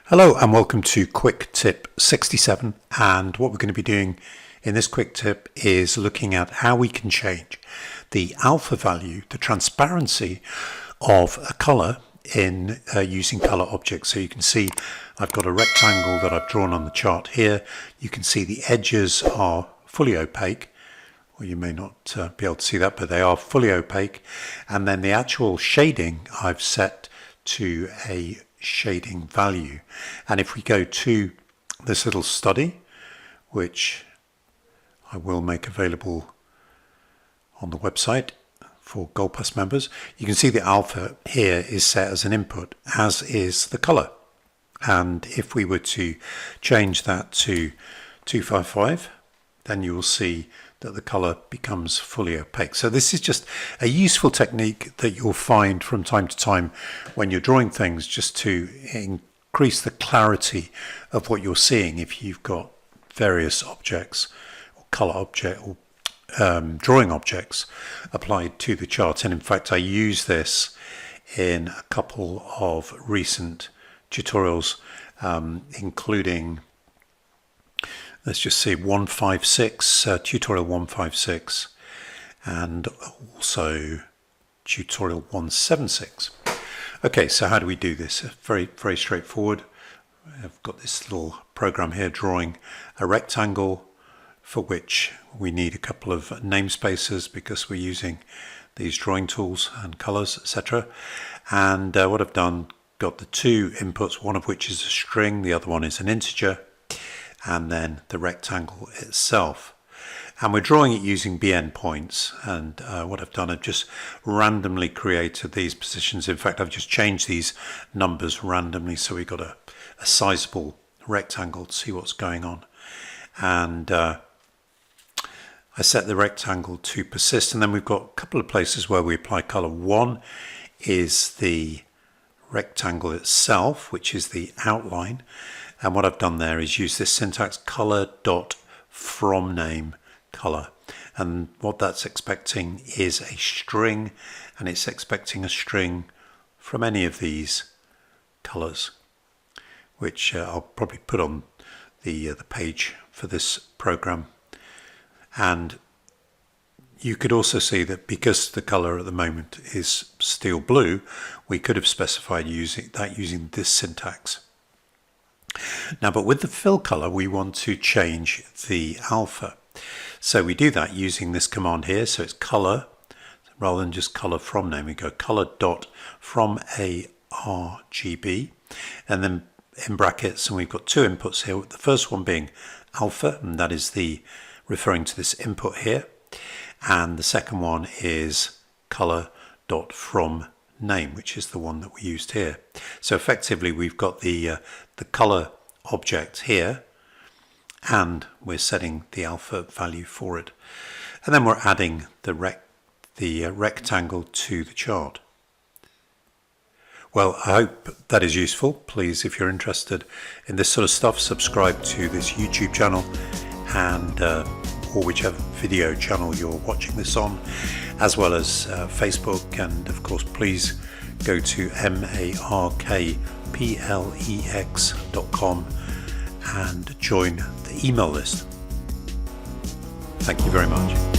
Hello and welcome to quick tip 67, and what we're going to be doing in this quick tip is looking at how we can change the alpha value, the transparency of a color in using color objects. So you can see I've got a rectangle that I've drawn on the chart here. You can see the edges are fully opaque. Well, you may not be able to see that, but they are fully opaque. And then the actual shading I've set to a shading value. And if we go to this little study, which I will make available on the website for Gold Pass members, you can see the alpha here is set as an input, as is the color. And if we were to change that to 255, then you will see that the color becomes fully opaque. So this is just a useful technique that you'll find from time to time when you're drawing things, just to increase the clarity of what you're seeing if you've got various objects or color object or drawing objects applied to the chart. And in fact, I use this in a couple of recent tutorials, including, let's just see, 156, tutorial 156, and also tutorial 176. Okay, so how do we do this? Very, very straightforward. I've got this little program here drawing a rectangle for which we need a couple of namespaces because we're using these drawing tools and colors, etc. And what I've done, got the two inputs, one of which is a string, the other one is an integer, and then the rectangle itself. And we're drawing it using BN points. And what I've done, I've just randomly created these positions. In fact, I've just changed these numbers randomly so we've got a sizable rectangle to see what's going on. And I set the rectangle to persist, and then we've got a couple of places where we apply color. One is the rectangle itself, which is the outline. And what I've done there is use this syntax, color dot from name color. And what that's expecting is a string, and it's expecting a string from any of these colors, which I'll probably put on the page for this program. And you could also see that because the color at the moment is steel blue, we could have specified using this syntax. Now, but with the fill color, we want to change the alpha. So we do that using this command here. So it's color, rather than just color from name, we go color dot from a RGB, and then in brackets, and we've got two inputs here. The first one being alpha, and that is referring to this input here. And the second one is color dot from name, which is the one that we used here. So effectively we've got the color object here, and we're setting the alpha value for it, and then we're adding the rectangle to the chart. Well, I hope that is useful. Please, if you're interested in this sort of stuff, subscribe to this YouTube channel and or whichever video channel you're watching this on, as well as Facebook. And of course, please go to markplex.com and join the email list. Thank you very much.